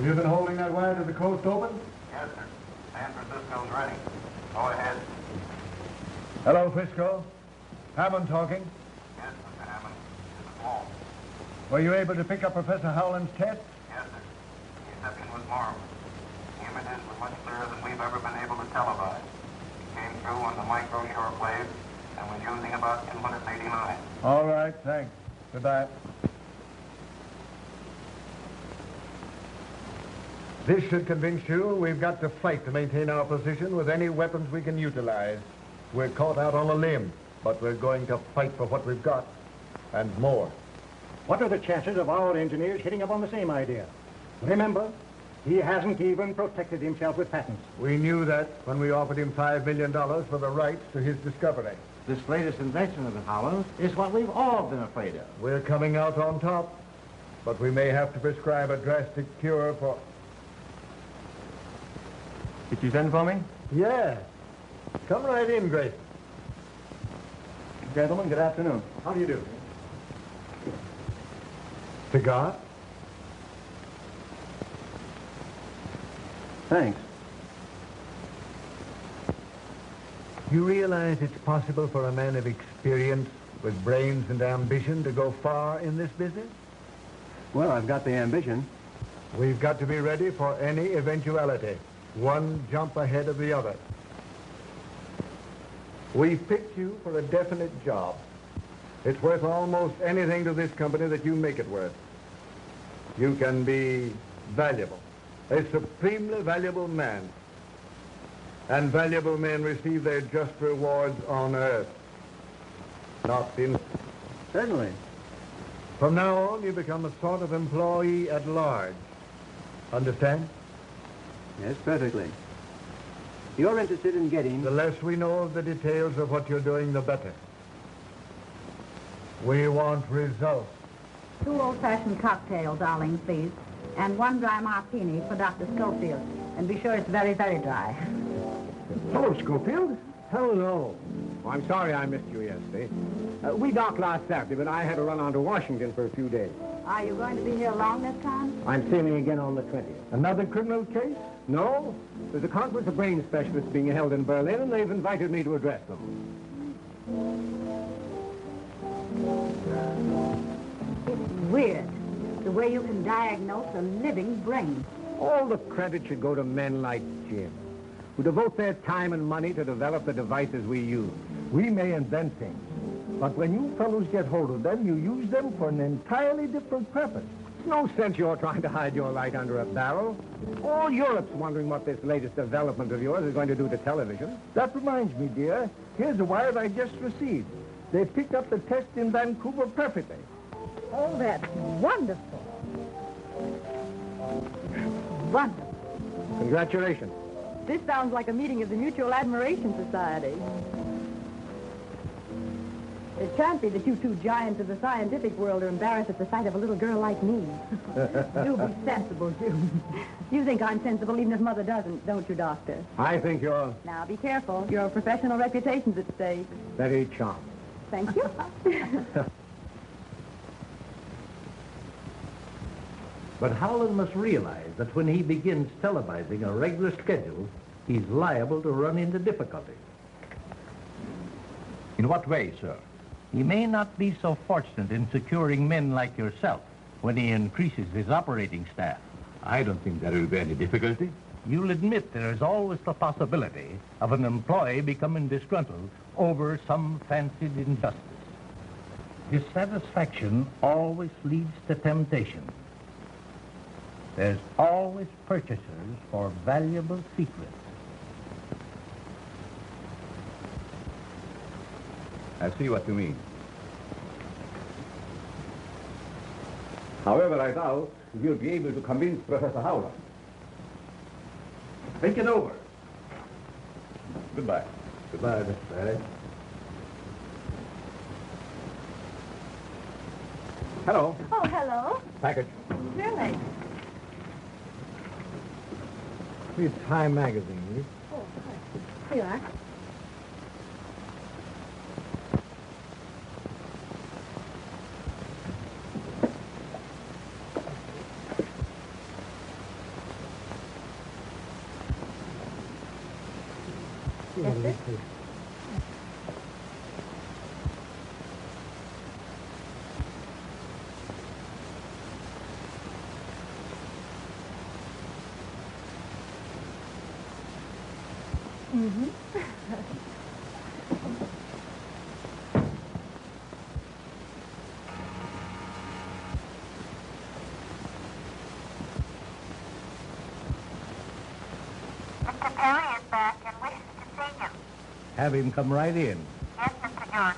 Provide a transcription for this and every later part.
you been holding that wire to the coast open? Yes, sir. San Francisco's ready. Go ahead. Hello, Frisco. Hammond talking. Yes, Mr. Hammond. This is Walt. Were you able to pick up Professor Howland's test? Yes, sir. The reception was marvelous. The images were much clearer than we've ever been able to televise. It came through on the micro shortwave and was using about 289. All right, thanks. Goodbye. This should convince you we've got to fight to maintain our position with any weapons we can utilize. We're caught out on a limb, but we're going to fight for what we've got, and more. What are the chances of our engineers hitting up on the same idea? Remember, he hasn't even protected himself with patents. We knew that when we offered him $5 million for the rights to his discovery. This latest invention of the Houghland is what we've all been afraid of. We're coming out on top, but we may have to prescribe a drastic cure for... Did you send for me? Yeah. Come right in, Grace. Gentlemen, good afternoon. How do you do? Cigar? Thanks. You realize it's possible for a man of experience with brains and ambition to go far in this business? Well, I've got the ambition. We've got to be ready for any eventuality. One jump ahead of the other. We've picked you for a definite job. It's worth almost anything to this company that you make it worth. You can be valuable, a supremely valuable man. And valuable men receive their just rewards on earth, not in... Certainly. From now on, you become a sort of employee at large. Understand? Yes, perfectly. You're interested in getting... The less we know of the details of what you're doing, the better. We want results. 2 old-fashioned cocktails, darling, please. And 1 dry martini for Dr. Schofield. And be sure it's very, very dry. Hello, Schofield. Hello. Oh, I'm sorry I missed you yesterday. We docked last Saturday, but I had to run on to Washington for a few days. Are you going to be here long this time? I'm sailing again on the 20th. Another criminal case? No. There's a conference of brain specialists being held in Berlin, and they've invited me to address them. It's weird, the way you can diagnose a living brain. All the credit should go to men like Jim, who devote their time and money to develop the devices we use. We may invent things, but when you fellows get hold of them, you use them for an entirely different purpose. It's no sense you're trying to hide your light under a barrel. All Europe's wondering what this latest development of yours is going to do to television. That reminds me, dear. Here's a wire I just received. They picked up the test in Vancouver perfectly. Oh, that's wonderful. Wonderful. Congratulations. This sounds like a meeting of the Mutual Admiration Society. It can't be that you 2 giants of the scientific world are embarrassed at the sight of a little girl like me. Do be sensible, June. You think I'm sensible even if Mother doesn't, don't you, Doctor? I think you're Now, be careful. Your professional reputation's at stake. very charming. Thank you. But Howland must realize that when he begins televising a regular schedule, he's liable to run into difficulties. In what way, sir? He may not be so fortunate in securing men like yourself when he increases his operating staff. I don't think there will be any difficulty. You'll admit there is always the possibility of an employee becoming disgruntled over some fancied injustice. Dissatisfaction always leads to temptation. There's always purchasers for valuable secrets. I see what you mean. However, I doubt you'll be able to convince Professor Houghland. Think it over. Goodbye. Goodbye, Mr. Barry. Hello. Oh, hello. Package. Really? Read Time magazine, will you? Oh, here you are. Doctor. Mm-hmm. Mr. Perry is back and wishes to see you. Have him come right in. Yes, Mr. John.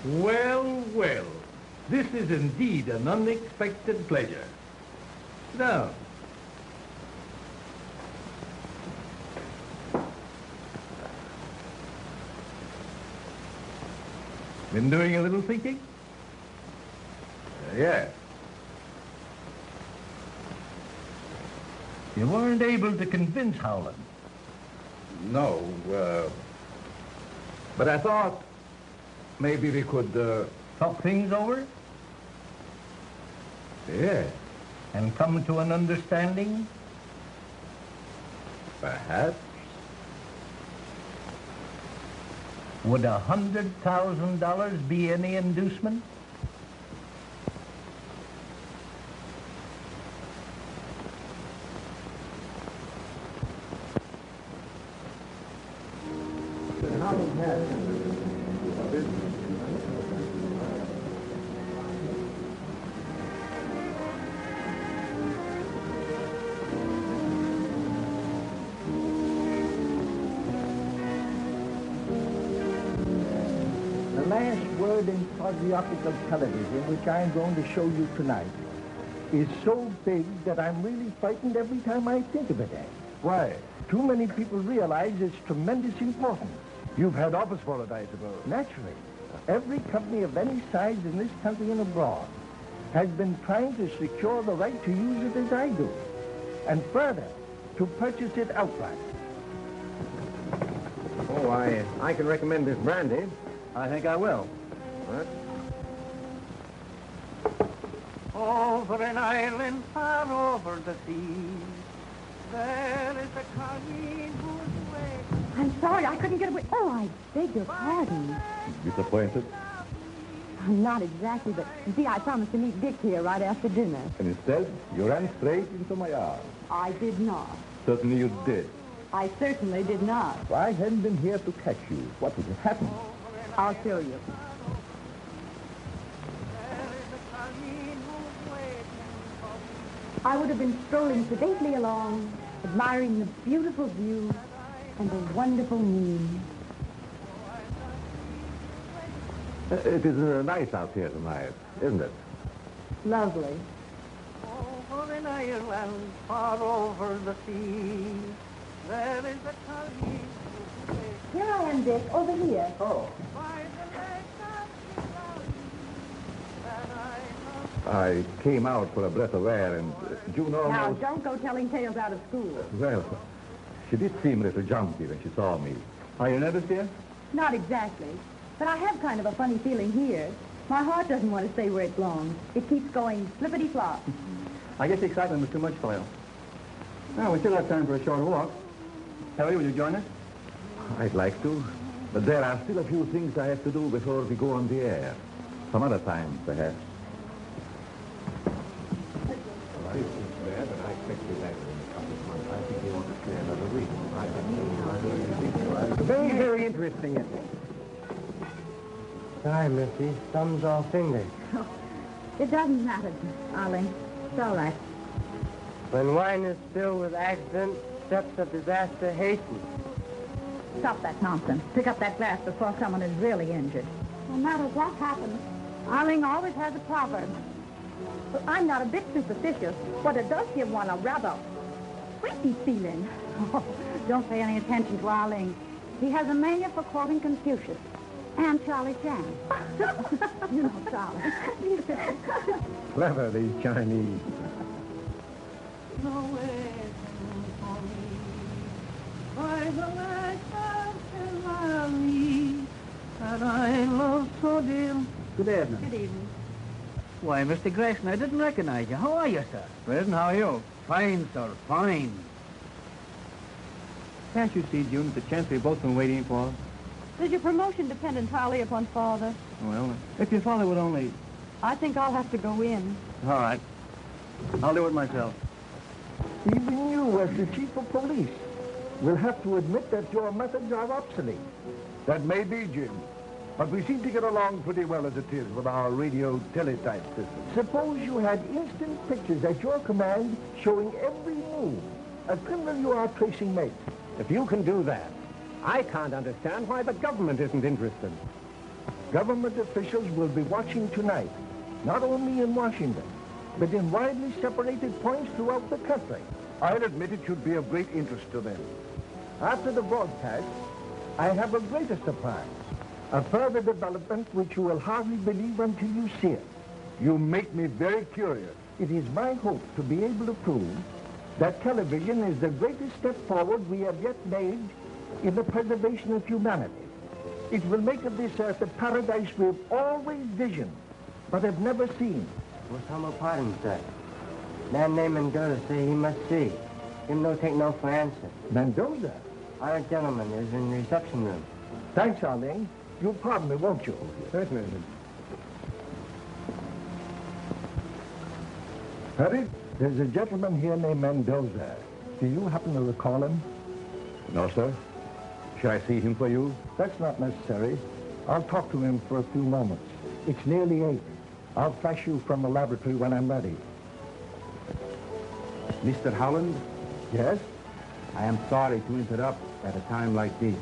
Well, well. This is indeed an unexpected pleasure. Now, been doing a little thinking? Yes. You weren't able to convince Howland. No, but I thought maybe we could, Talk things over yes, and come to an understanding? perhaps. Would $100,000 be any inducement? The last word in patriotical television, which I'm going to show you tonight, is so big that I'm really frightened every time I think of it. Why? Too many people realize its tremendous importance. You've had offers for it, I suppose. Naturally, every company of any size in this country and abroad has been trying to secure the right to use it as I do, and further, to purchase it outright. Oh, I can recommend this brandy. I think I will. What? Over an island far over the sea, there is a colleen whose way... I'm sorry, I couldn't get away. Oh, I beg your pardon. Disappointed? Not exactly, but you see, I promised to meet Dick here right after dinner. And instead, you ran straight into my arms. I did not. Certainly you did. I certainly did not. If I hadn't been here to catch you, what would have happened? I'll show you. I would have been strolling sedately along, admiring the beautiful view and the wonderful moon. It is nice out here tonight, isn't it? Lovely. Over in Ireland, far over the sea, there is a colleen whose way... Here I am, Dick, over here. Oh. By the lake of Houghland, that I love... I came out for a breath of air, and June Now, almost... don't go telling tales out of school. Well, she did seem a little jumpy when she saw me. Are you nervous, dear? Not exactly. But I have kind of a funny feeling here. My heart doesn't want to stay where it belongs. It keeps going flippity-flop. I guess the excitement was too much for you. Well, we still have time for a short walk. Harry, will you join us? I'd like to, but there are still a few things I have to do before we go on the air. Some other time, perhaps. Very, very interesting, isn't it? Sorry, Missy. Thumbs all fingers. It doesn't matter, Arling. It's all right. When wine is filled with accident, steps of disaster hasten. Stop that nonsense. Pick up that glass before someone is really injured. No matter what happens, Arling always has a proverb. But I'm not a bit superstitious, but it does give one a rather creepy feeling. Don't pay any attention to Arling. He has a mania for quoting Confucius and Charlie Chan. You know Charlie. Clever, these Chinese. No way for me, by the lake of Houghland, that I love so dear. Good evening. Good evening. Why, Mr. Grayson, I didn't recognize you. How are you, sir? Grayson, how are you? Fine, sir, fine. Can't you see, June, the chance we've both been waiting for? Does your promotion depend entirely upon Father? Well, if your father would only... I think I'll have to go in. All right. I'll do it myself. Even you, as the chief of police, will have to admit that your methods are obsolete. That may be, Jim. But we seem to get along pretty well as it is with our radio teletype system. Suppose you had instant pictures at your command showing every move a criminal you are tracing makes. If you can do that, I can't understand why the government isn't interested. Government officials will be watching tonight, not only in Washington, but in widely separated points throughout the country. I'll admit it should be of great interest to them. After the broadcast, I have a greater surprise. A further development which you will hardly believe until you see it. You make me very curious. It is my hope to be able to prove that television is the greatest step forward we have yet made in the preservation of humanity. It will make of this earth a paradise we've always visioned, but have never seen. What's humble pardon, sir? Man named Mendoza say he must see. Him no take no for answer. Mendoza? Our gentleman is in the reception room. Thanks, Houghland. You'll pardon me, won't you? Certainly. Harry, there's a gentleman here named Mendoza. Do you happen to recall him? No, sir. Shall I see him for you? That's not necessary. I'll talk to him for a few moments. It's nearly 8. I'll flash you from the laboratory when I'm ready. Mr. Houghland, Yes? I am sorry to interrupt at a time like this.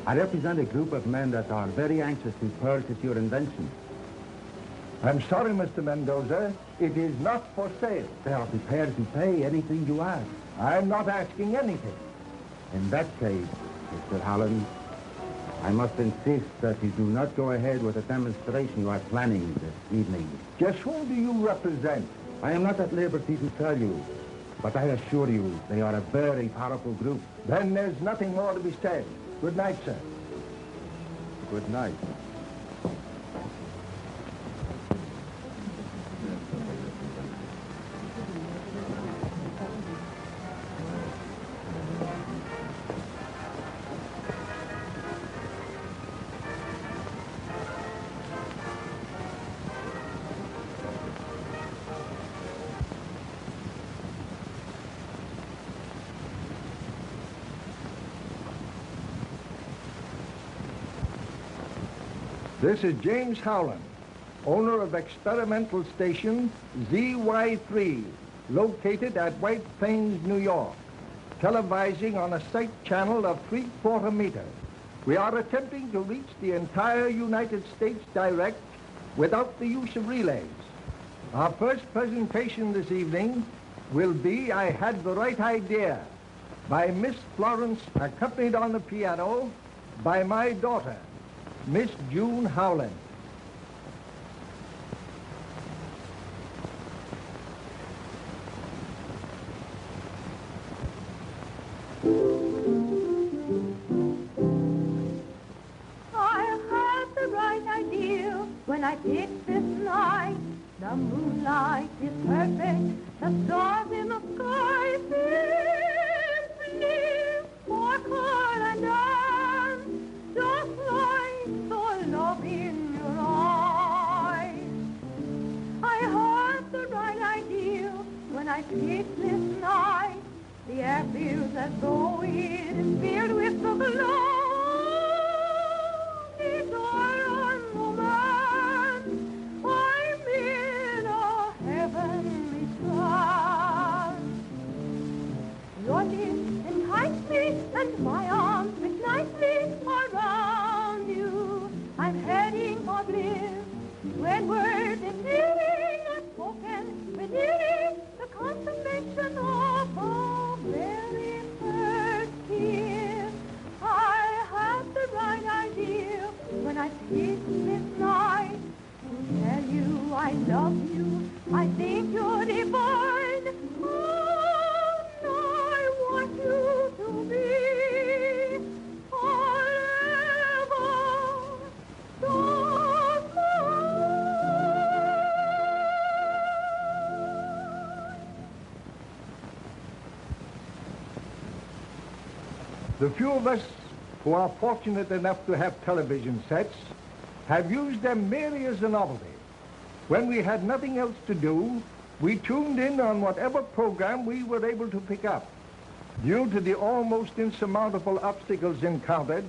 I represent a group of men that are very anxious to purchase your invention. I'm sorry, Mr. Mendoza. It is not for sale. They are prepared to pay anything you ask. I'm not asking anything. In that case, Mr. Houghland, I must insist that you do not go ahead with the demonstration you are planning this evening. Just whom do you represent? I am not at liberty to tell you, but I assure you they are a very powerful group. Then there's nothing more to be said. Good night, sir. Good night. This is James Houghland, owner of experimental station ZY3, located at White Plains, New York, televising on a sight channel of 3/4 meter. We are attempting to reach the entire United States direct without the use of relays. Our first presentation this evening will be I Had the Right Idea by Miss Florence, accompanied on the piano by my daughter, Miss June Houghland. I had the right idea when I picked this night. The moonlight is perfect, the stars in the sky simply sparkle and dance, just like the love in your eyes. I had the right idea when I picked this night. The air feels as though it is filled with the glow. It's all romance. I'm in a heavenly trance. Your lips entice me, and my arms fit nicely around you. I'm heading for bliss when words in feeling are spoken. Within the consummation of a very first kiss. I had the right idea when I picked this night to tell you I love you. I think you're divine. And I want you to be The few of us who are fortunate enough to have television sets have used them merely as a novelty. When we had nothing else to do, we tuned in on whatever program we were able to pick up. Due to the almost insurmountable obstacles encountered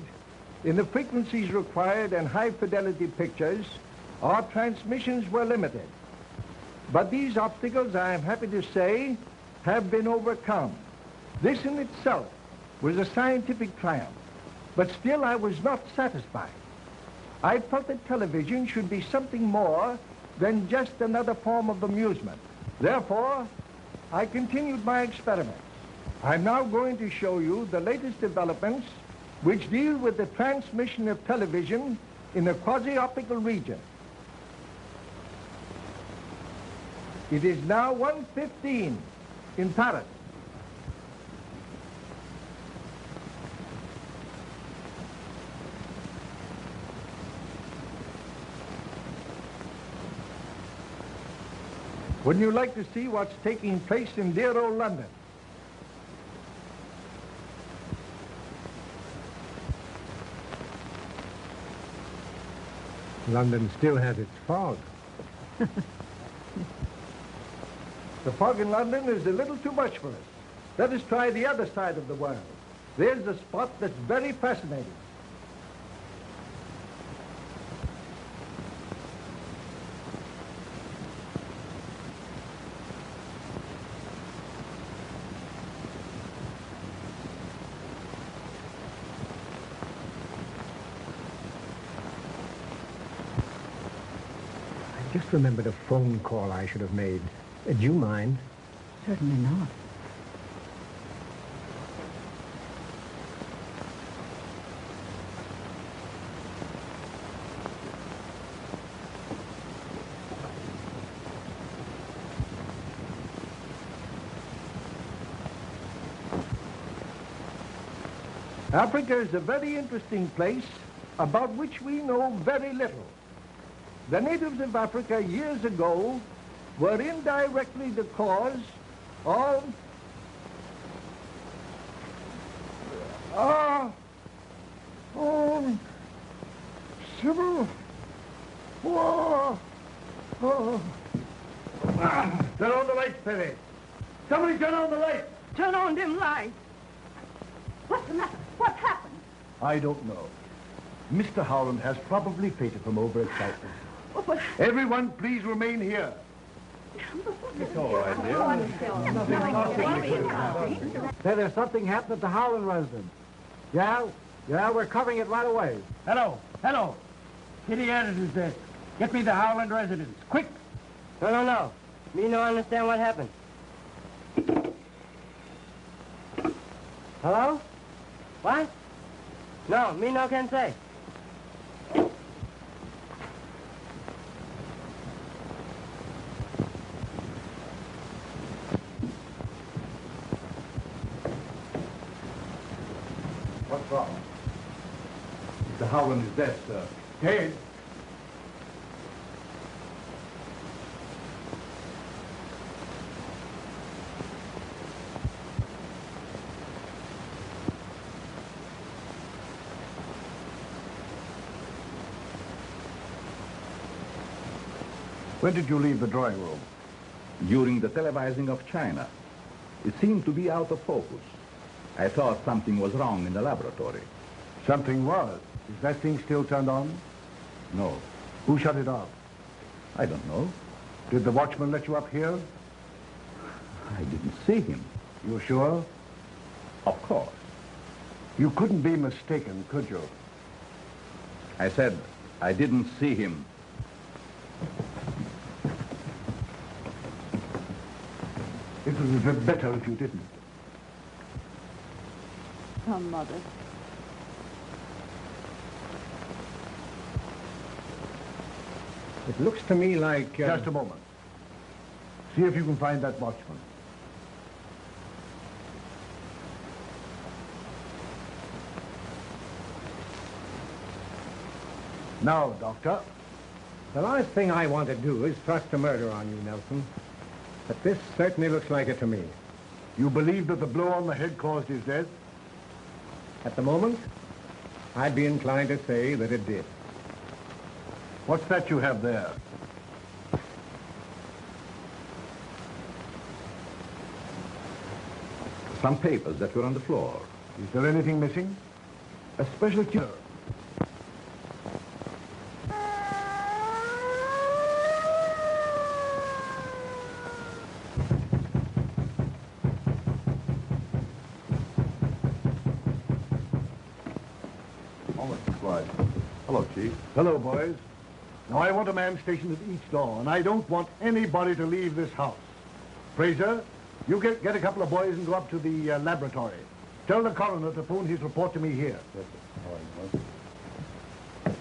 in the frequencies required and high-fidelity pictures, our transmissions were limited. But these obstacles, I am happy to say, have been overcome. This in itself was a scientific triumph, but still I was not satisfied. I felt that television should be something more than just another form of amusement. Therefore, I continued my experiments. I'm now going to show you the latest developments which deal with the transmission of television in the quasi-optical region. It is now 1:15 in Paris. Wouldn't you like to see what's taking place in dear old London? London still has its fog. The fog in London is a little too much for us. Let us try the other side of the world. There's a spot that's very fascinating. I just remembered a phone call I should have made. Do you mind? Certainly not. Africa is a very interesting place about which we know very little. The natives of Africa years ago were indirectly the cause of civil war. Turn on the lights, Perry. Somebody turn on the lights. Turn on them lights. What's the matter? What happened? I don't know. Mr. Houghland has probably fainted from overexcitement. Oh, but... Everyone, please remain here. It's all right, dear. Say, there's something happened at the Houghland residence. Yeah, we're covering it right away. Hello. City editor's desk. Get me the Houghland residence. Quick. No. Me no understand what happened. Hello? What? No, me no can say. What's wrong? Mr. Houghland is dead, sir. Dead? When did you leave the drawing room? During the televising of China. It seemed to be out of focus. I thought something was wrong in the laboratory. Something was. Is that thing still turned on? No, Who shut it off? I don't know. Did the watchman let you up here? I didn't see him. You sure? Of course. You couldn't be mistaken, could you? I said I didn't see him. It would have been better if you didn't. Come, Mother. It looks to me like... Just a moment. See if you can find that watchman. Now, Doctor. The last thing I want to do is thrust a murder on you, Nelson. But this certainly looks like it to me. You believe that the blow on the head caused his death? At the moment, I'd be inclined to say that it did. What's that you have there? Some papers that were on the floor. Is there anything missing? A special cure. Hello, Chief. Hello, boys. Now, I want a man stationed at each door, and I don't want anybody to leave this house. Fraser, you get a couple of boys and go up to the laboratory. Tell the coroner to phone his report to me here. Yes, sir.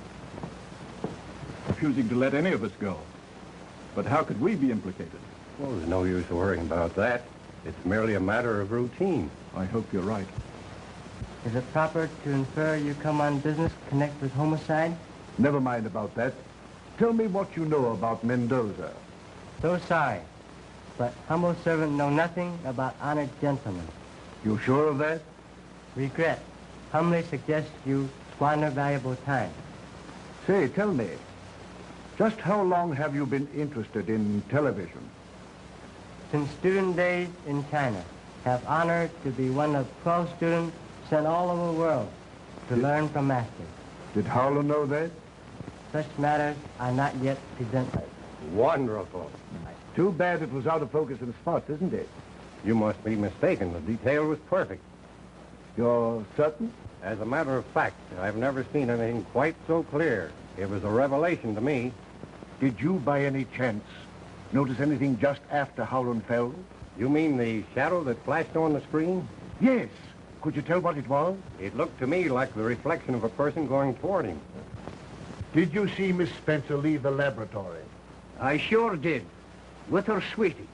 Refusing to let any of us go. But how could we be implicated? Well, there's no use worrying about that. It's merely a matter of routine. I hope you're right. Is it proper to infer you come on business connect with homicide? Never mind about that. Tell me what you know about Mendoza. So sorry, but humble servant know nothing about honored gentlemen. You sure of that? Regret. Humbly suggest you squander valuable time. Say, tell me, just how long have you been interested in television? Since student days in China, have honored to be one of 12 students sent all over the world to learn from masters. Did Houghland know that? Such matters are not yet presented. Wonderful. Too bad it was out of focus and spots, isn't it? You must be mistaken. The detail was perfect. You're certain? As a matter of fact, I've never seen anything quite so clear. It was a revelation to me. Did you, by any chance, notice anything just after Houghland fell? You mean the shadow that flashed on the screen? Yes. Could you tell what it was? It looked to me like the reflection of a person going toward him. Did you see Miss Spencer leave the laboratory? I sure did, with her sweetie.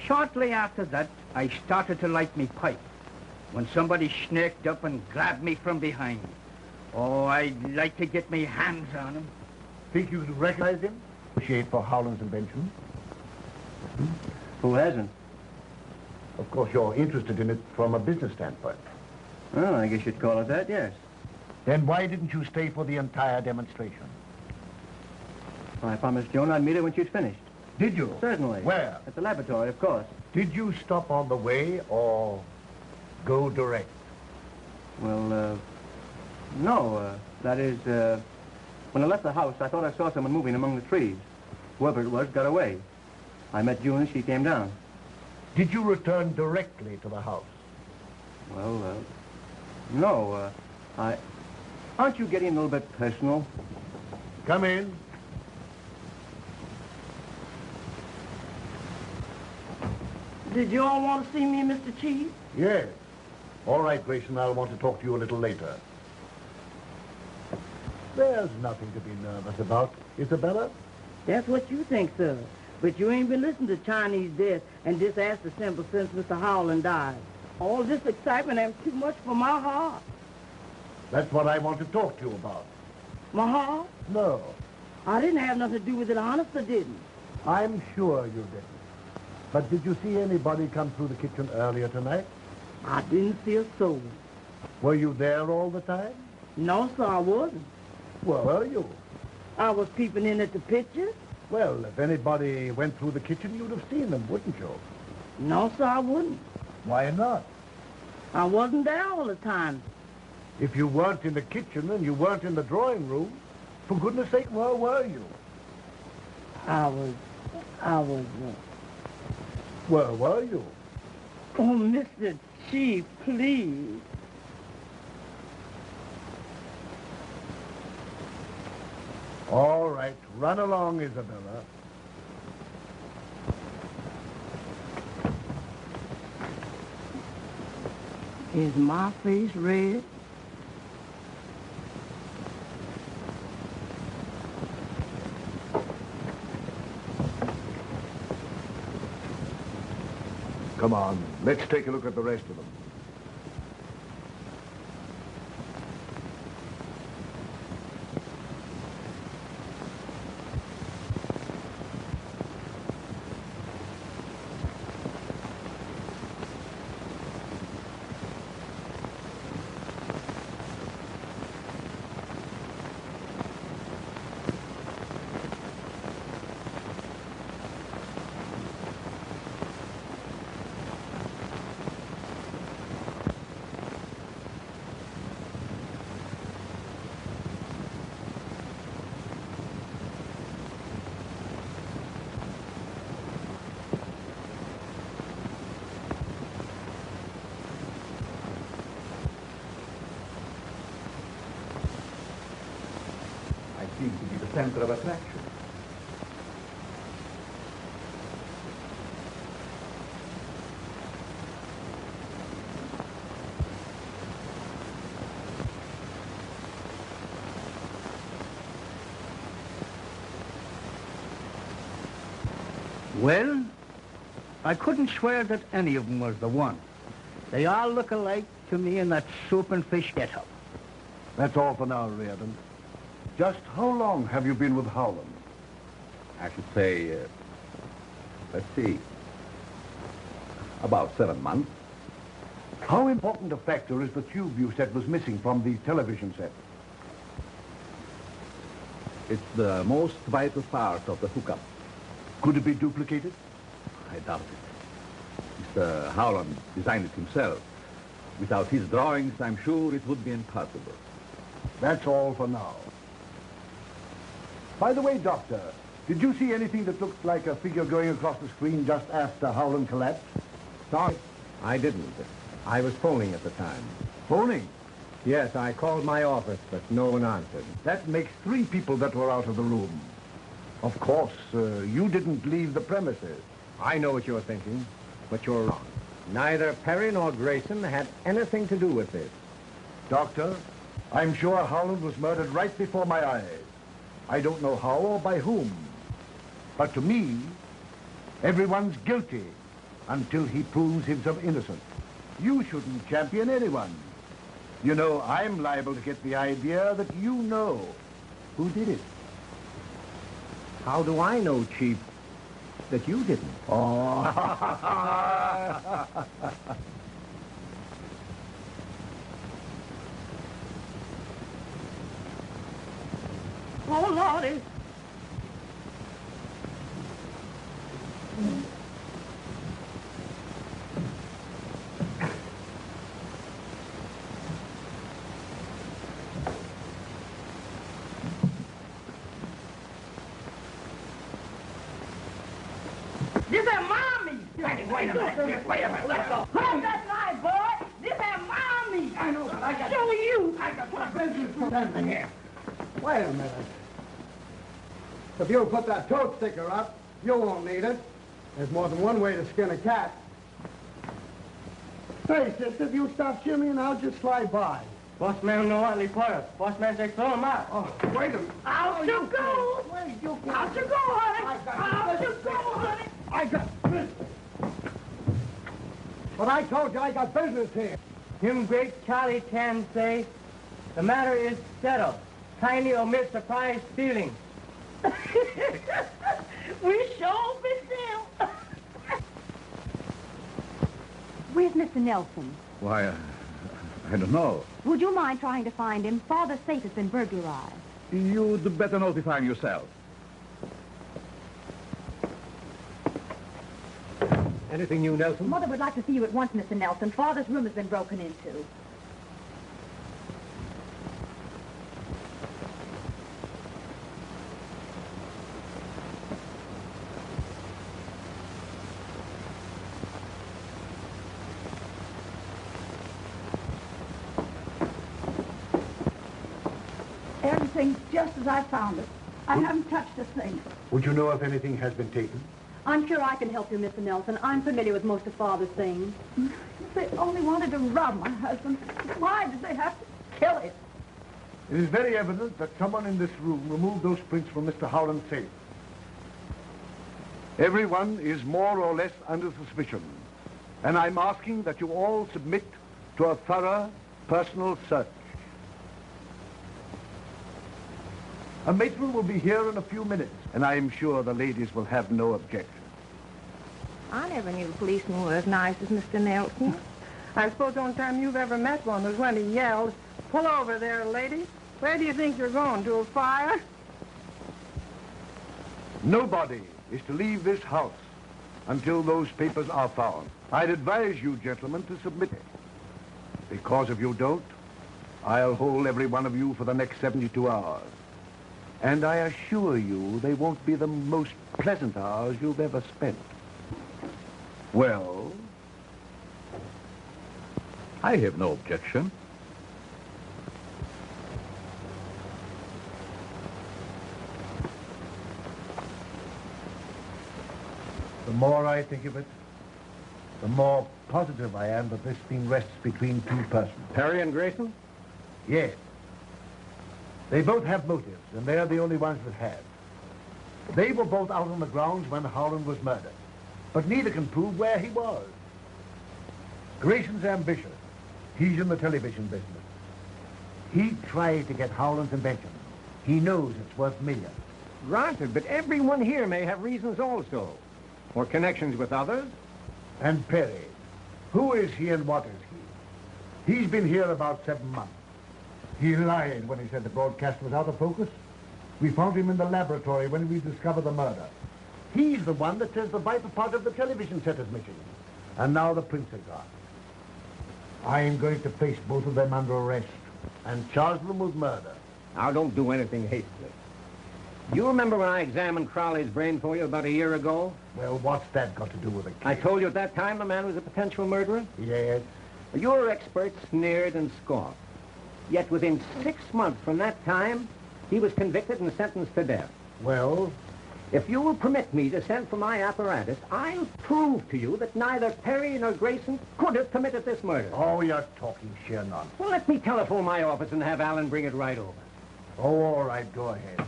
Shortly after that, I started to light me pipe when somebody snaked up and grabbed me from behind. Oh, I'd like to get me hands on him. Think you recognize him? Appreciate for Howland's invention. Who hasn't? Of course, you're interested in it from a business standpoint. Well, I guess you'd call it that, yes. Then why didn't you stay for the entire demonstration? I promised Joan I'd meet her when she'd finished. Did you? Certainly. Where? At the laboratory, of course. Did you stop on the way or go direct? Well, no. That is, when I left the house, I thought I saw someone moving among the trees. Whoever it was got away. I met June as she came down. Did you return directly to the house? Well, no. Aren't you getting a little bit personal? Come in. Did you all want to see me, Mr. Chief? Yes. All right, Grayson, I'll want to talk to you a little later. There's nothing to be nervous about, Isabella. That's what you think, sir. But you ain't been listening to Chinese death and disaster symbol since Mr. Howland died. All this excitement ain't too much for my heart. That's what I want to talk to you about. My heart? No. I didn't have nothing to do with it, honest, I didn't. I'm sure you didn't. But did you see anybody come through the kitchen earlier tonight? I didn't see a soul. Were you there all the time? No, sir, I wasn't. Where were you? I was peeping in at the pictures. Well, if anybody went through the kitchen, you'd have seen them, wouldn't you? No, sir, I wouldn't. Why not? I wasn't there all the time. If you weren't in the kitchen and you weren't in the drawing room, for goodness sake, where were you? I was... Where were you? Oh, Mr. Chief, please. All right, run along, Isabella. Is my face red? Come on, let's take a look at the rest of them. center of attraction. Well, I couldn't swear that any of them was the one. They all look alike to me in that soup and fish get-up. That's all for now, Reardon. Just how long have you been with Houghland? I should say, let's see, about 7 months. How important a factor is the tube you said was missing from the television set? It's the most vital part of the hookup. Could it be duplicated? I doubt it. Mr. Houghland designed it himself. Without his drawings, I'm sure it would be impossible. That's all for now. By the way, Doctor, did you see anything that looked like a figure going across the screen just after Houghland collapsed? Sorry, I didn't. I was phoning at the time. Phoning? Yes, I called my office, but no one answered. That makes 3 people that were out of the room. Of course, you didn't leave the premises. I know what you're thinking, but you're wrong. Neither Perry nor Grayson had anything to do with this. Doctor, I'm sure Houghland was murdered right before my eyes. I don't know how or by whom. But to me, everyone's guilty until he proves himself innocent. You shouldn't champion anyone. You know, I'm liable to get the idea that you know who did it. How do I know, Chief, that you didn't? Oh. Oh, Lordy. This ain't mommy. Wait a minute. Let's go. Hold that line, boy. This ain't mommy. I know, but I got... Show you. I got my business for something here. Wait a minute. If you'll put that toad sticker up, you won't need it. There's more than one way to skin a cat. Hey, sister, if you stop shimmying, I'll just slide by. Boss man no only for Boss man say throw him out. Oh, wait a minute. Out you go. Wait, you go. Out you go, honey. Out you go, honey. I got business. But I told you I got business here. Him great Charlie Tan say, the matter is settled. Tiny omit surprise feelings. We sure been them. Where's Mr. Nelson? Why, I don't know. Would you mind trying to find him? Father's safe has been burglarized. You'd better notify him yourself. Anything new, Nelson? Mother would like to see you at once, Mr. Nelson. Father's room has been broken into. Everything's just as I found it. I haven't touched a thing. Would you know if anything has been taken? I'm sure I can help you, Mr. Nelson. I'm familiar with most of Father's things. If they only wanted to rob my husband, why did they have to kill him? It is very evident that someone in this room removed those prints from Mr. Howland's safe. Everyone is more or less under suspicion, and I'm asking that you all submit to a thorough personal search. A matron will be here in a few minutes, and I am sure the ladies will have no objection. I never knew policemen were as nice as Mr. Nelson. I suppose the only time you've ever met one was when he yelled, "Pull over there, lady. Where do you think you're going, to a fire?" Nobody is to leave this house until those papers are found. I'd advise you, gentlemen, to submit it. Because if you don't, I'll hold every one of you for the next 72 hours. And I assure you they won't be the most pleasant hours you've ever spent. Well? I have no objection. more I think of it, the more positive I am that this thing rests between two persons. Perry and Grayson? Yes. They both have motives, and they're the only ones that have. They were both out on the grounds when Houghland was murdered, but neither can prove where he was. Grayson's ambitious. He's in the television business. He tried to get Howland's invention. He knows it's worth millions. Granted, but everyone here may have reasons also. Or connections with others. And Perry, who is he and what is he? He's been here about 7 months. He lied when he said the broadcast was out of focus. We found him in the laboratory when we discovered the murder. He's the one that says the vital part of the television set is missing. And now the prints are gone. I am going to place both of them under arrest and charge them with murder. Now, don't do anything hastily. You remember when I examined Crowley's brain for you about a year ago? Well, what's that got to do with it? I told you at that time the man was a potential murderer? Yes. Your experts sneered and scoffed. Yet within 6 months from that time, he was convicted and sentenced to death. Well? If you will permit me to send for my apparatus, I'll prove to you that neither Perry nor Grayson could have committed this murder. Oh, you're talking sheer nonsense. Well, let me telephone my office and have Alan bring it right over. Oh, all right, go ahead.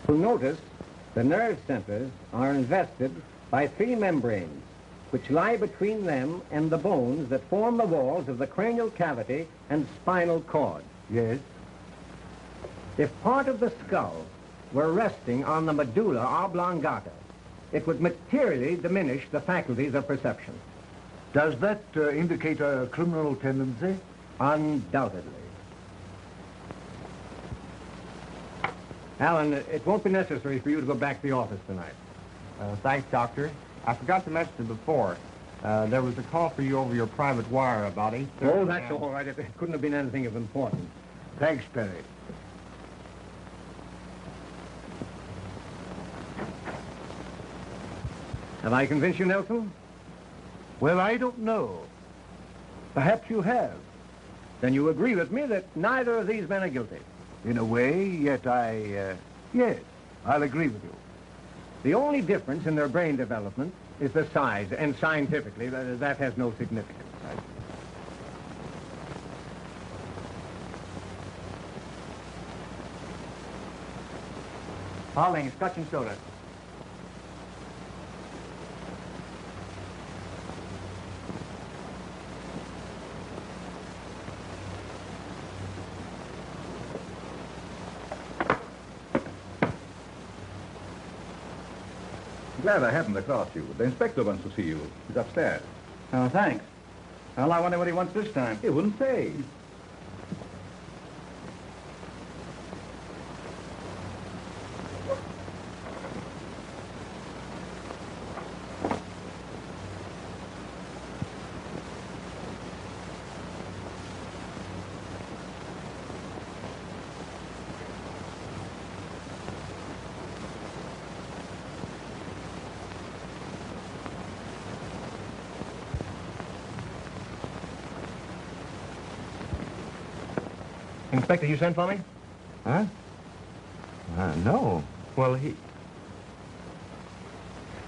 You'll notice the nerve centers are invested by 3 membranes, which lie between them and the bones that form the walls of the cranial cavity and spinal cord. Yes? If part of the skull were resting on the medulla oblongata, it would materially diminish the faculties of perception. Does that indicate a criminal tendency? Undoubtedly. Alan, it won't be necessary for you to go back to the office tonight. Thanks, Doctor. I forgot to mention it before. There was a call for you over your private wire about 8:30. Oh, that's all right. It couldn't have been anything of importance. Thanks, Perry. Have I convinced you, Nelson? Well, I don't know. Perhaps you have. Then you agree with me that neither of these men are guilty? In a way, yet yes, I'll agree with you. The only difference in their brain development is the size, and scientifically, that has no significance. Houghland, scotch and soda. Glad I happened across you. The inspector wants to see you. He's upstairs. Oh, thanks. Well, I wonder what he wants this time. He wouldn't say. Inspector, you sent for me? Huh? No. Well, he...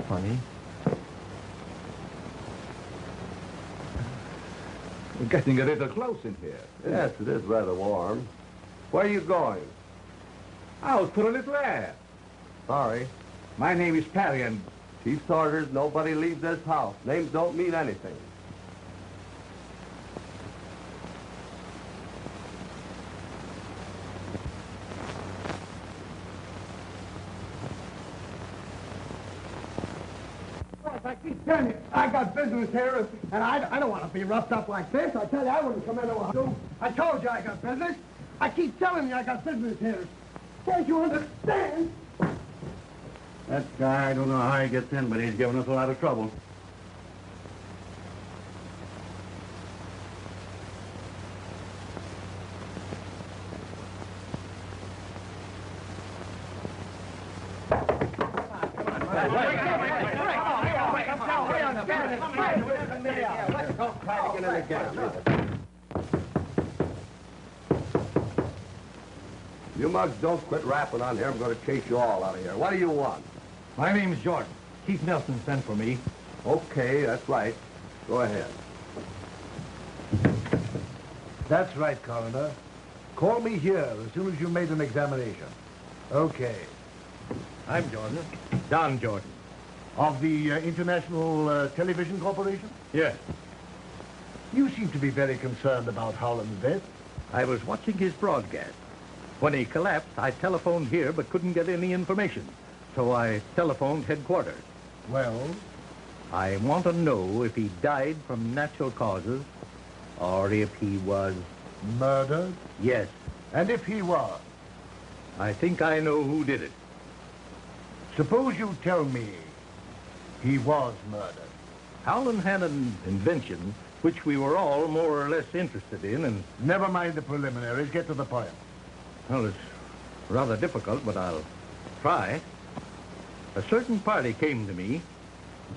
Funny. We're getting a little close in here. Yes, it is rather warm. Where are you going? Out for a little air. Sorry. My name is Perry, and... Chief's orders, nobody leaves this house. Names don't mean anything. I keep telling you, I got business here, and I don't want to be roughed up like this. I tell you, I wouldn't come into a house. I told you I got business. I keep telling you I got business here. Can't you understand? That guy, I don't know how he gets in, but he's giving us a lot of trouble. You mugs don't quit rapping on here. I'm going to chase you all out of here. What do you want? My name's Jordan. Chief Nelson sent for me. Okay, that's right. Go ahead. That's right, Coroner. Call me here as soon as you made an examination. Okay. I'm Jordan. Don Jordan. Of the International Television Corporation? Yes. You seem to be very concerned about Houghland's death. I was watching his broadcast. When he collapsed, I telephoned here but couldn't get any information. So I telephoned headquarters. Well? I want to know if he died from natural causes or if he was... Murdered? Yes. And if he was? I think I know who did it. Suppose you tell me he was murdered. Howland had an invention which we were all more or less interested in, and... Never mind the preliminaries. Get to the point. Well, it's rather difficult, but I'll try. A certain party came to me.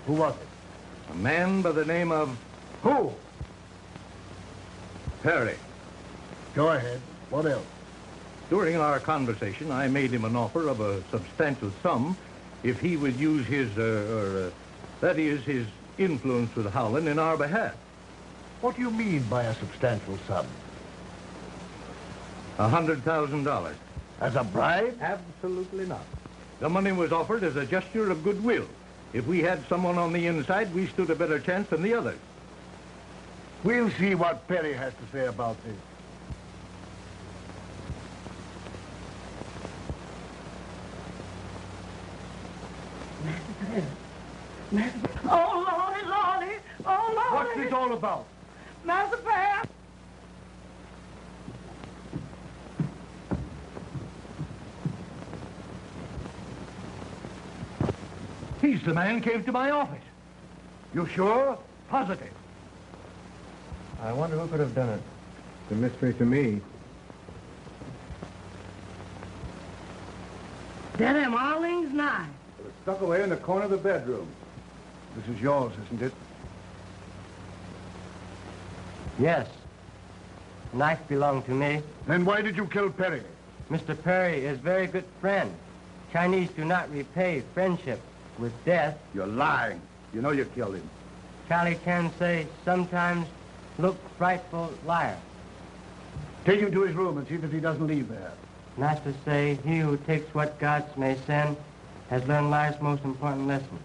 Who was it? A man by the name of... Who? Perry. Go ahead. What else? During our conversation, I made him an offer of a substantial sum if he would use his, that is, his influence with Howland in our behalf. What do you mean by a substantial sum? $100,000. As a bribe? Absolutely not. The money was offered as a gesture of goodwill. If we had someone on the inside, we stood a better chance than the others. We'll see what Perry has to say about this. Oh, Lordy, Lordy. Oh, Lordy. What's this all about? Master Pat. He's the man who came to my office. You sure? Positive. I wonder who could have done it. It's a mystery to me. That am Arling's knife. It's stuck away in the corner of the bedroom. This is yours, isn't it? Yes. Knife belonged to me. Then why did you kill Perry? Mr. Perry is very good friend. Chinese do not repay friendship with death. You're lying. You know you killed him. Charlie can say sometimes look frightful liar. Take him to his room and see that he doesn't leave there. Master say he who takes what gods may send has learned life's most important lesson.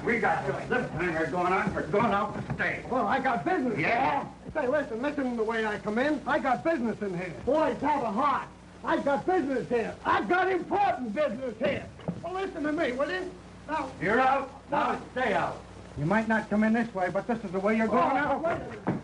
We got this hangar going on. We're going out to stay. Well, I got business. Yeah? Say, listen to the way I come in. I got business in here. Boys, have a heart. I got business here. I got important business here. Well, listen to me, will you? Now, You're out. Now stay out. You might not come in this way, but this is the way you're going out. wait a minute.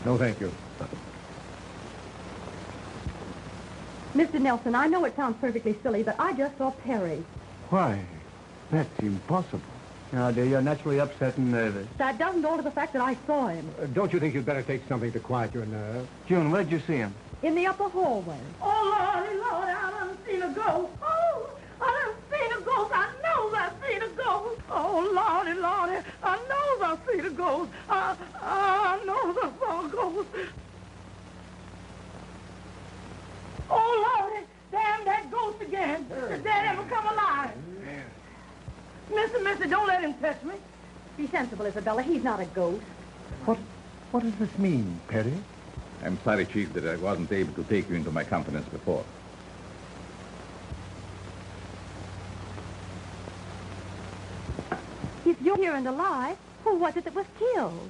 No, thank you. Mr. Nelson, I know it sounds perfectly silly, but I just saw Perry. Why? That's impossible. Now, dear, you're naturally upset and nervous. That doesn't alter the fact that I saw him. Don't you think you'd better take something to quiet your nerves? June, where'd you see him? In the upper hallway. Oh, Lordy, Lord, I done seen a ghost. Oh, I done seen a ghost. I know I seen a ghost. Oh, Lordy, Lordy, I know I seen a ghost. I know I saw a ghost. Oh, Lordy, damn that ghost again. Did that ever come alive? Missy, don't let him touch me. Be sensible, Isabella. He's not a ghost. What does this mean, Perry? I'm sorry, Chief, that I wasn't able to take you into my confidence before. If you're here and alive, who was it that was killed?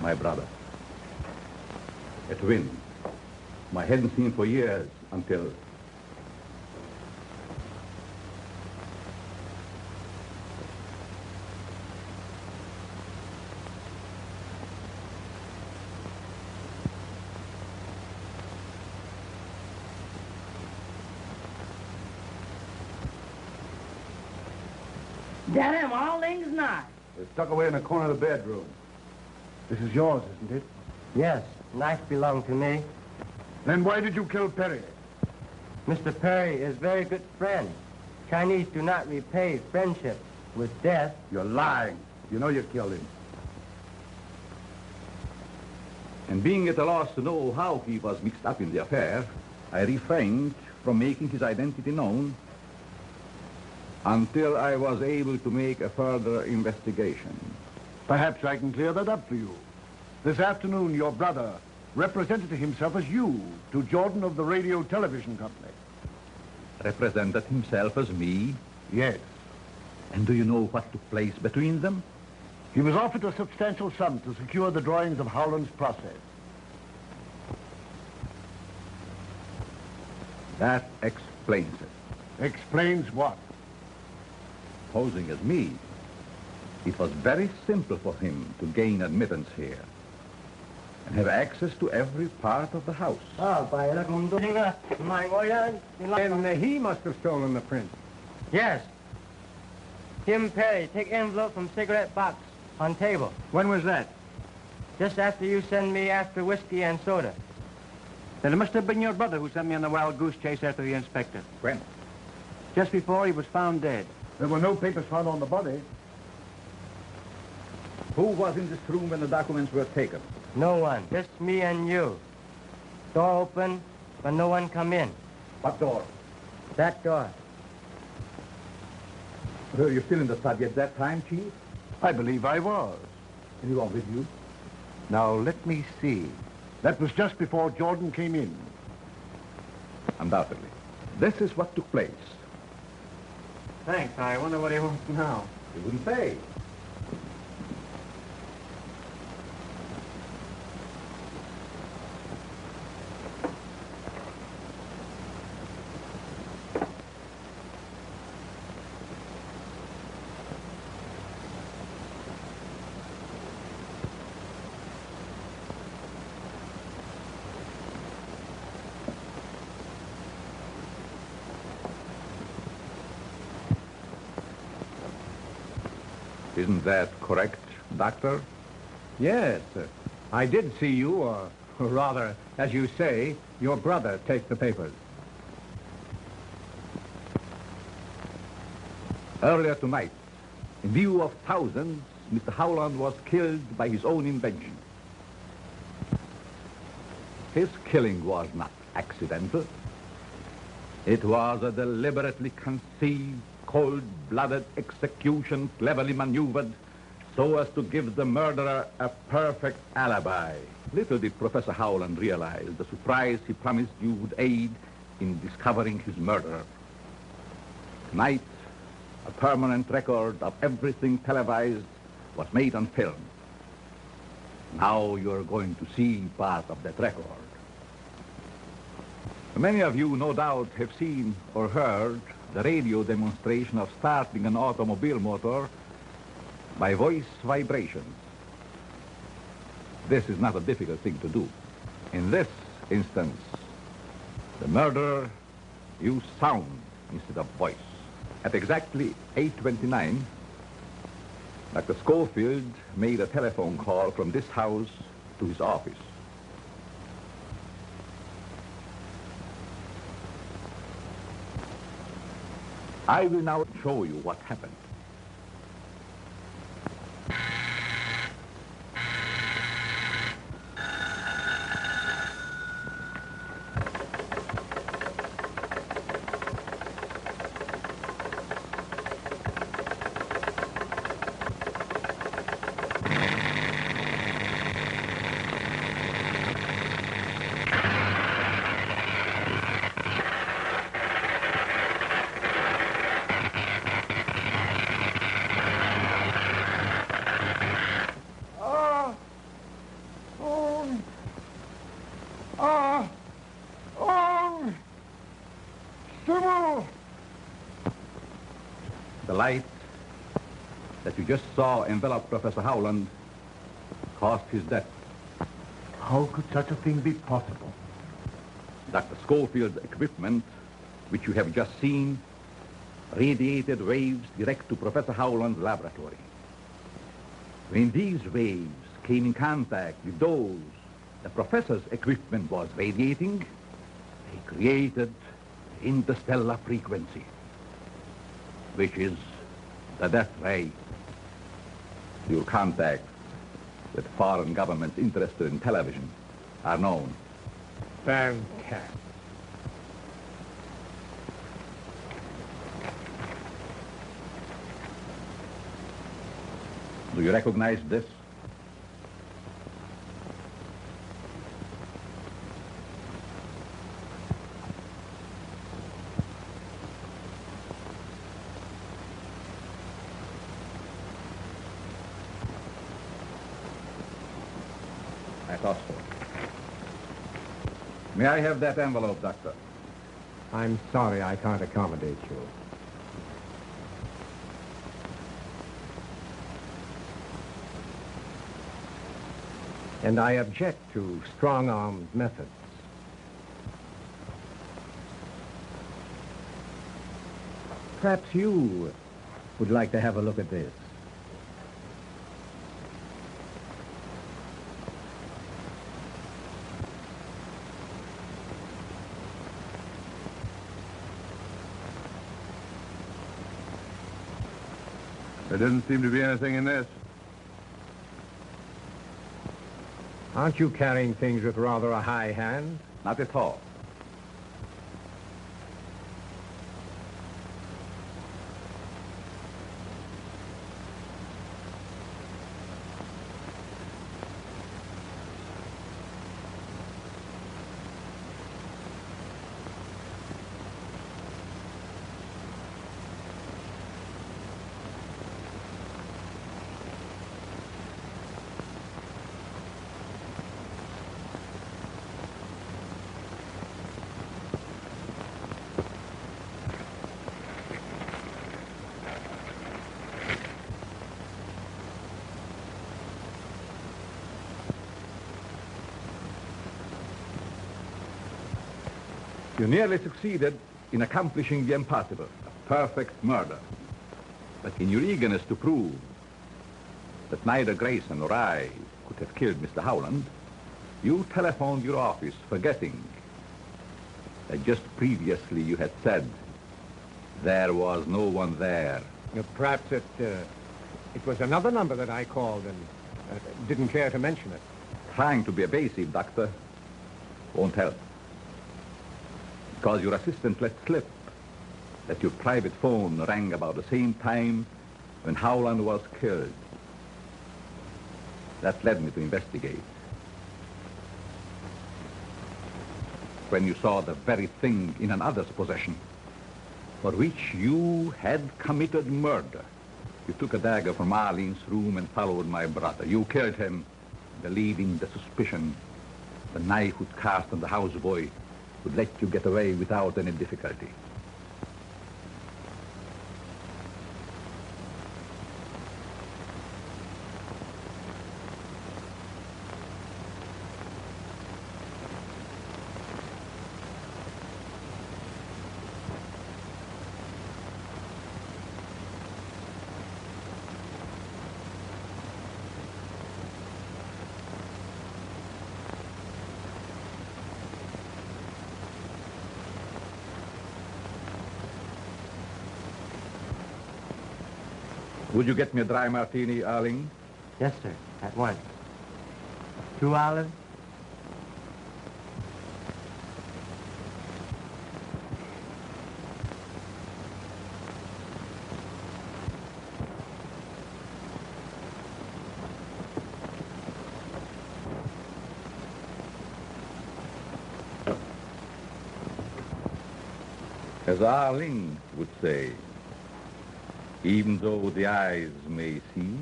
My brother. A twin. I hadn't seen for years until... Damn, all things nice. They're stuck away in the corner of the bedroom. This is yours, isn't it? Yes, knife belonged to me. Then why did you kill Perry? Mr. Perry is very good friend. Chinese do not repay friendship with death. You're lying. You know you killed him. And being at a loss to know how he was mixed up in the affair, I refrained from making his identity known until I was able to make a further investigation. Perhaps I can clear that up for you. This afternoon, your brother represented himself as you to Jordan of the Radio Television Company. Represented himself as me? Yes. And do you know what took place between them? He was offered a substantial sum to secure the drawings of Howland's process. That explains it. Explains what? Posing as me, it was very simple for him to gain admittance here and have access to every part of the house. And he must have stolen the print. Yes. Tim Perry, take envelope from cigarette box on table. When was that? Just after you send me after whiskey and soda. Then it must have been your brother who sent me on the wild goose chase after the inspector. When? Just before he was found dead. There were no papers found on the body. Who was in this room when the documents were taken? No one. Just me and you. Door open, but no one come in. What door? That door. Were you still in the study at that time, Chief? I believe I was. Anyone with you? Now, let me see. That was just before Jordan came in. Undoubtedly. This is what took place. Thanks. I wonder what he wants now. You wouldn't say. Isn't that correct, Doctor? Yes, I did see you, or rather, as you say, your brother take the papers. Earlier tonight, in view of thousands, Mr. Houghland was killed by his own invention. His killing was not accidental. It was a deliberately conceived, cold-blooded execution, cleverly maneuvered so as to give the murderer a perfect alibi. Little did Professor Houghland realize the surprise he promised you would aid in discovering his murderer. Tonight, a permanent record of everything televised was made on film. Now you're going to see part of that record. Many of you, no doubt, have seen or heard the radio demonstration of starting an automobile motor by voice vibrations. this is not a difficult thing to do. In this instance, the murderer used sound instead of voice. At exactly 8:29, Dr. Schofield made a telephone call from this house to his office. I will now show you what happened. The light that you just saw envelop Professor Houghland caused his death. How could such a thing be possible? Dr. Schofield's equipment, which you have just seen, radiated waves direct to Professor Houghland's laboratory. When these waves came in contact with those the professor's equipment was radiating, they created interstellar frequency, which is the death ray. Your contacts with foreign governments interested in television are known. Fantastic. Do you recognize this? I thought so. May I have that envelope, Doctor? I'm sorry I can't accommodate you. And I object to strong-armed methods. Perhaps you would like to have a look at this. There doesn't seem to be anything in this. Aren't you carrying things with rather a high hand? Not at all. You nearly succeeded in accomplishing the impossible, a perfect murder. But in your eagerness to prove that neither Grayson nor I could have killed Mr. Houghland, you telephoned your office, forgetting that just previously you had said there was no one there. Perhaps it was another number that I called and didn't care to mention it. Trying to be evasive, Doctor, won't help. Because your assistant let slip that your private phone rang about the same time when Houghland was killed. That led me to investigate. When you saw the very thing in another's possession for which you had committed murder, you took a dagger from Arlene's room and followed my brother. You killed him, believing the suspicion the knife would cast on the houseboy would let you get away without any difficulty. Would you get me a dry martini, Arling? Yes, sir. At once. 2 olives? As Arling would say, even though the eyes may see,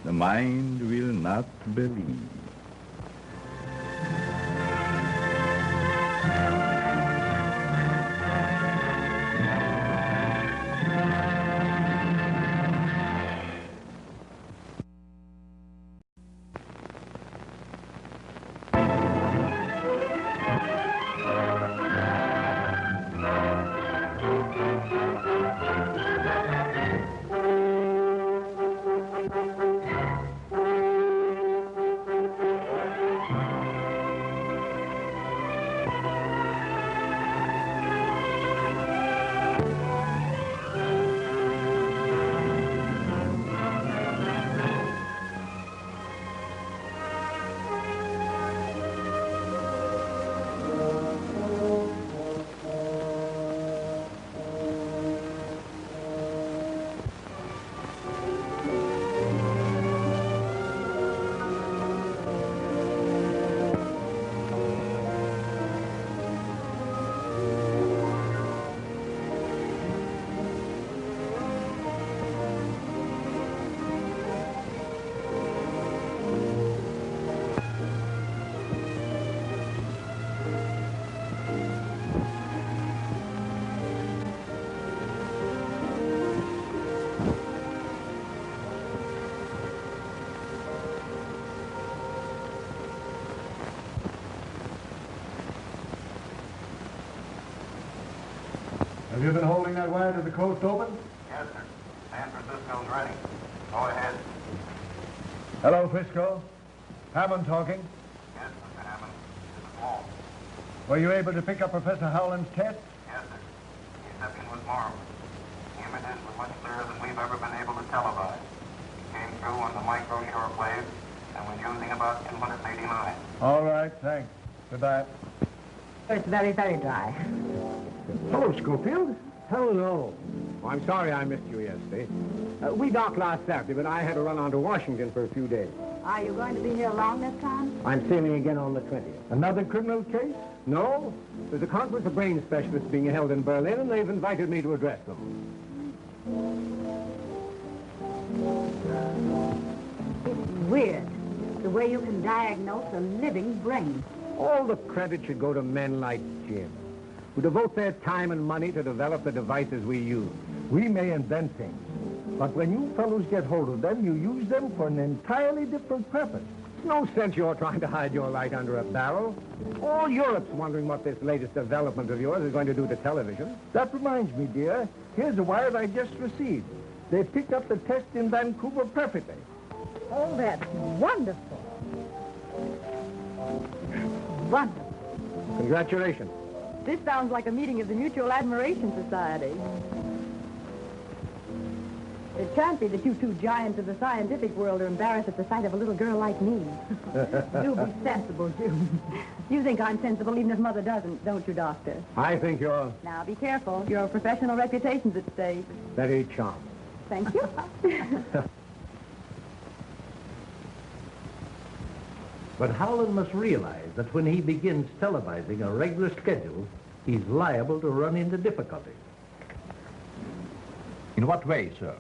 the mind will not believe. Have you been holding that wire to the coast open? Yes, sir. San Francisco's ready. Go ahead. Hello, Frisco. Hammond talking. Yes, Mr. Hammond. This is Walt. Were you able to pick up Professor Howland's test? Yes, sir. The exception was marvelous. The images were much clearer than we've ever been able to televise. It came through on the micro shortwave and was using about infinite 89. All right, thanks. Goodbye. It's very, very dry. Hello, Schofield. Hello. Oh, I'm sorry I missed you yesterday. We docked last Saturday, but I had to run on to Washington for a few days. Are you going to be here long this time? I'm sailing again on the 20th. Another criminal case? No. There's a conference of brain specialists being held in Berlin, and they've invited me to address them. It's weird, the way you can diagnose a living brain. All the credit should go to men like Jim, who devote their time and money to develop the devices we use. We may invent things, but when you fellows get hold of them, you use them for an entirely different purpose. It's no sense you're trying to hide your light under a barrel. All Europe's wondering what this latest development of yours is going to do to television. That reminds me, dear. Here's a wire I just received. They picked up the test in Vancouver perfectly. Oh, that's wonderful. Wonderful. Congratulations. This sounds like a meeting of the Mutual Admiration Society. It can't be that you two giants of the scientific world are embarrassed at the sight of a little girl like me. Do be sensible, June. You think I'm sensible even if Mother doesn't, don't you, Doctor? I think you're Now, be careful. Your professional reputation's at stake. very charming. Thank you. But Howland must realize that when he begins televising a regular schedule, he's liable to run into difficulties. In what way, sir?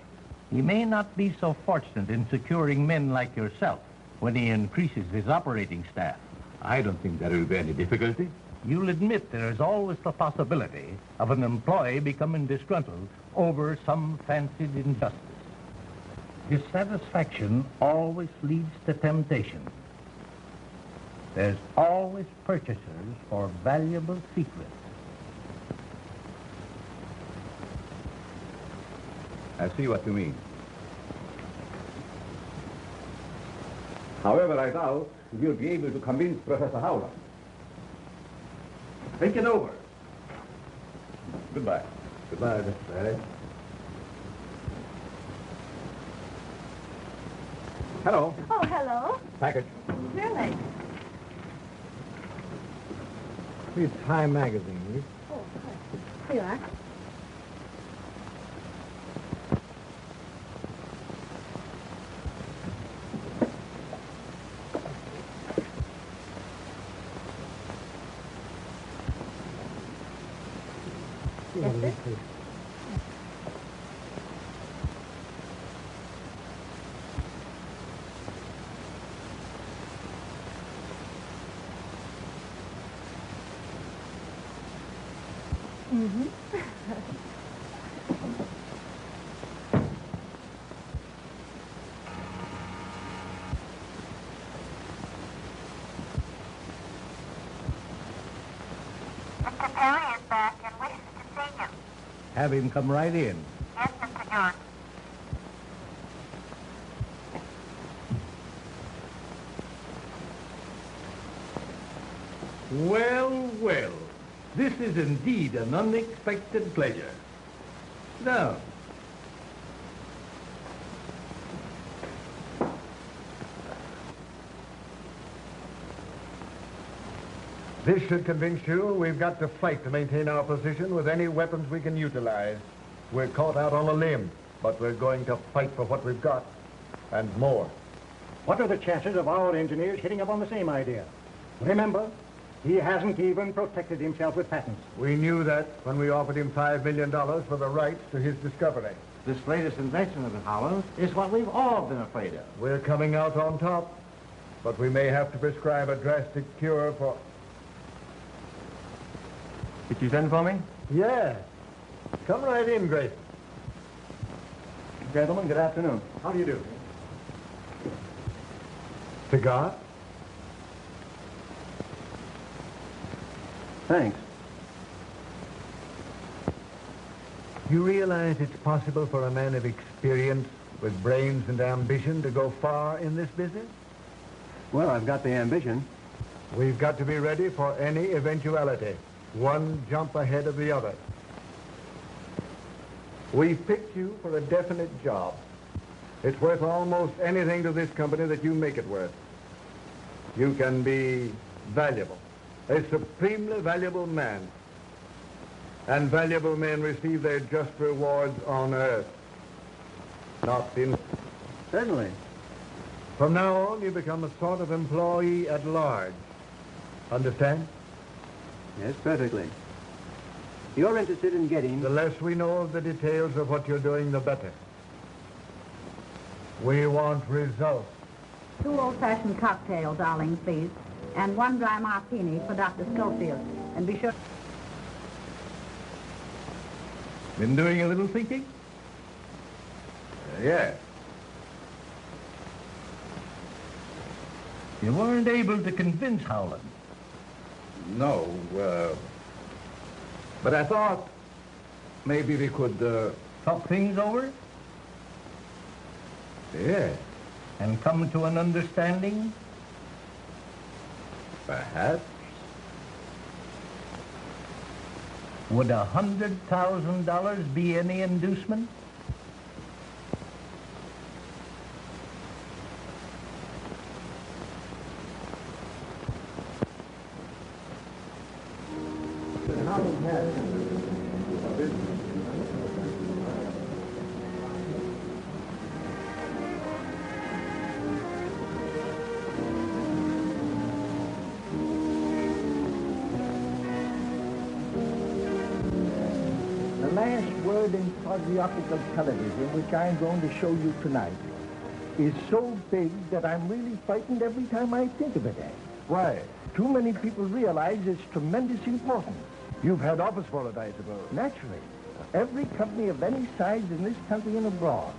He may not be so fortunate in securing men like yourself when he increases his operating staff. I don't think there will be any difficulty. You'll admit there is always the possibility of an employee becoming disgruntled over some fancied injustice. Dissatisfaction always leads to temptation. There's always purchasers for valuable secrets. I see what you mean. However, I doubt you'll be able to convince Professor Houghland. Think it over. Goodbye. Goodbye, Mr. Harris. Hello. Oh, hello. Package. Really? It's Time Magazine. Oh, here you are. Yes, sir. Mm-hmm. Mr. Perry is back and wishes to see you. Have him come right in. Yes, Mr. York. Well, well. This is indeed an unexpected pleasure. Now, This should convince you we've got to fight to maintain our position with any weapons we can utilize. We're caught out on a limb, but we're going to fight for what we've got, and more. What are the chances of our engineers hitting up on the same idea? Remember, he hasn't even protected himself with patents. We knew that when we offered him $5 million for the rights to his discovery. This latest invention of Houghland is what we've all been afraid of. We're coming out on top, but we may have to prescribe a drastic cure for... Did you send for me? Yeah. Come right in, Grayson. Gentlemen, good afternoon. How do you do? Cigar? Thanks. You realize it's possible for a man of experience with brains and ambition to go far in this business? Well, I've got the ambition. We've got to be ready for any eventuality. One jump ahead of the other. We've picked you for a definite job. It's worth almost anything to this company that you make it worth. You can be valuable, a supremely valuable man. And valuable men receive their just rewards on earth, not in... Certainly. From now on, you become a sort of employee at large. Understand? Yes, perfectly. You're interested in getting... The less we know of the details of what you're doing, the better. We want results. 2 old-fashioned cocktails, darling, please. And 1 dry martini for Dr. Schofield. And be sure... been doing a little thinking? Yes. You weren't able to convince Houghland. No, but I thought maybe we could... talk things over Yes, and come to an understanding? perhaps. Would $100,000 be any inducement? The last word in patriotical television, which I'm going to show you tonight, is so big that I'm really frightened every time I think of it. Why? Too many people realize its tremendous importance. You've had office for it, I suppose. Naturally, every company of any size in this country and abroad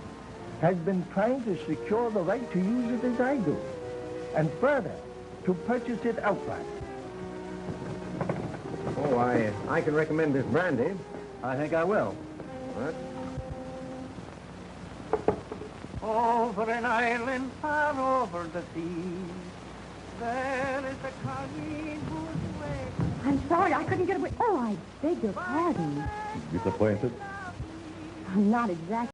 has been trying to secure the right to use it as I do, and further, to purchase it outright. Oh, I can recommend this brandy. I think I will. What? Over an island far over the sea, there is a colleen whose way... I'm sorry, I couldn't get away. Oh, I beg your pardon. Disappointed? I'm not exactly...